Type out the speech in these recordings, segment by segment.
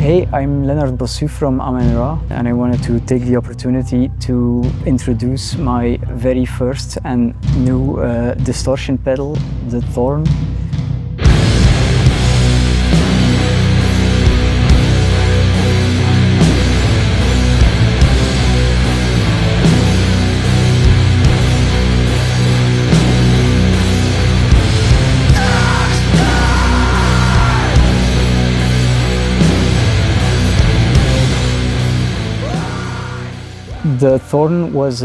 Hey, I'm Lennart Bossu from Amen-Ra, and I wanted to take the opportunity to introduce my very first and new distortion pedal, the Thorn. The Thorn was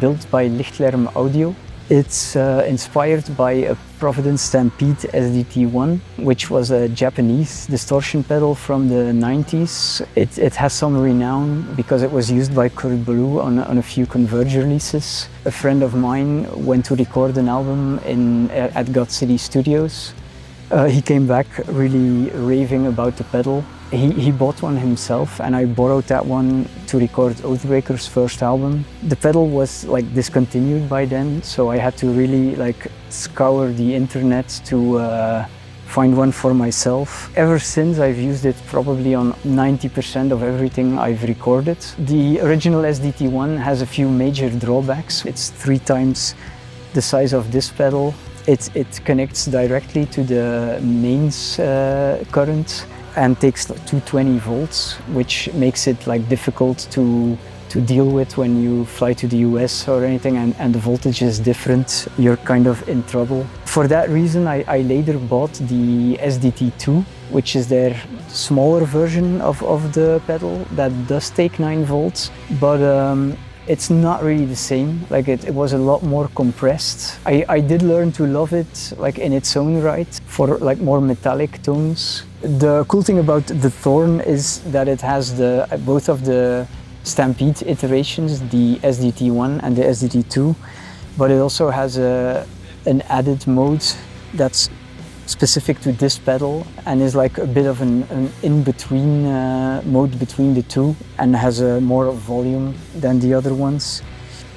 built by Lichtlärm Audio. It's inspired by a Providence Stampede SDT-1, which was a Japanese distortion pedal from the 90s. It has some renown because it was used by Kurt Ballou on a few Converge releases. A friend of mine went to record an album at God City Studios. He came back really raving about the pedal. He bought one himself, and I borrowed that one to record Oathbreaker's first album. The pedal was discontinued by then, so I had to really scour the internet to find one for myself. Ever since, I've used it probably on 90% of everything I've recorded. The original SDT-1 has a few major drawbacks. It's 3 times the size of this pedal. It connects directly to the mains current and takes 220 volts, which makes it difficult to deal with when you fly to the US or anything, and the voltage is different. You're kind of in trouble. For that reason, I later bought the SDT-2, which is their smaller version of the pedal that does take 9 volts, but it's not really the same. It was a lot more compressed. I did learn to love it in its own right for more metallic tones. The cool thing about the Thorn is that it has both of the Stampede iterations, the SDT-1 and the SDT-2, but it also has an added mode that's specific to this pedal and is a bit of an in-between mode between the two, and has more volume than the other ones.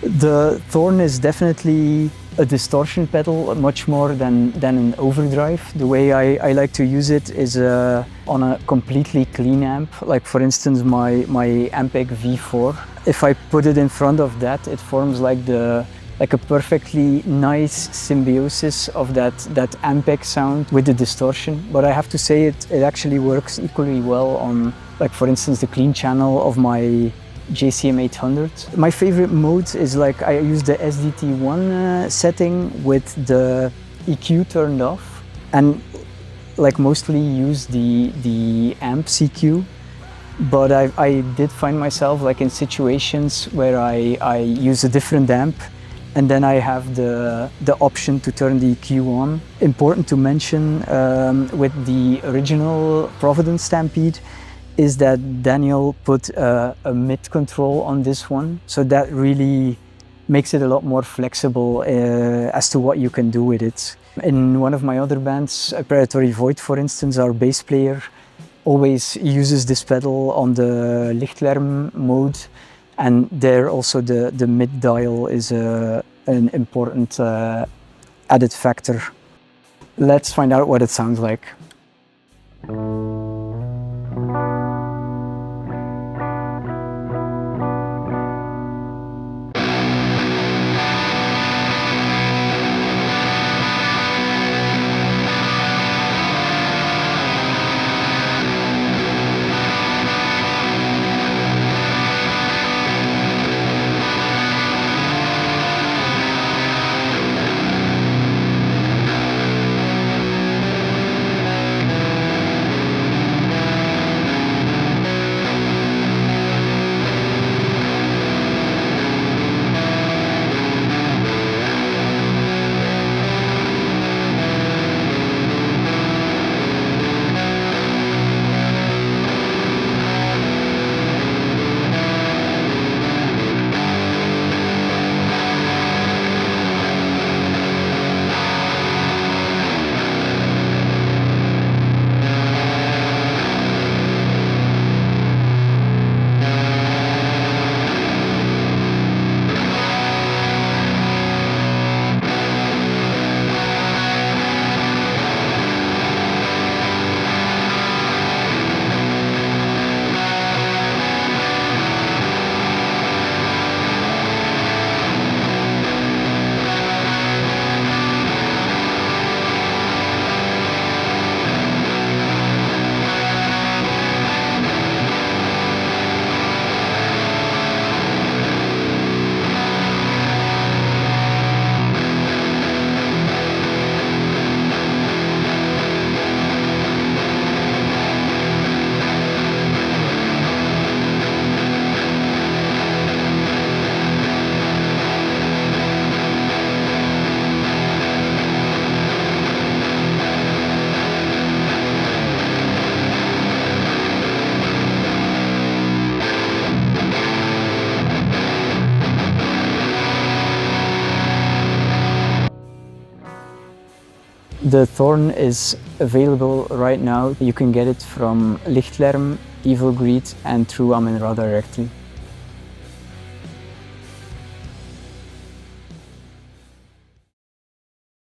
The Thorn is definitely a distortion pedal, much more than an overdrive. The way I like to use it is on a completely clean amp, for instance my Ampeg V4. If I put it in front of that, it forms a perfectly nice symbiosis of that Ampeg sound with the distortion. But I have to say it actually works equally well on, for instance, the clean channel of my JCM 800. My favorite mode is I use the SDT-1 setting with the EQ turned off, and mostly use the amp CQ. But I did find myself in situations where I use a different amp, and then I have the option to turn the EQ on. Important to mention with the original Providence Stampede is that Daniel put a mid control on this one, so that really makes it a lot more flexible as to what you can do with it. In one of my other bands, Predatory Void for instance, our bass player always uses this pedal on the Lichtlärm mode, and there also the mid dial is an important added factor. Let's find out what it sounds like. The Thorn is available right now. You can get it from Lichtlerm, Evil Greed, and through Amen-Ra directly.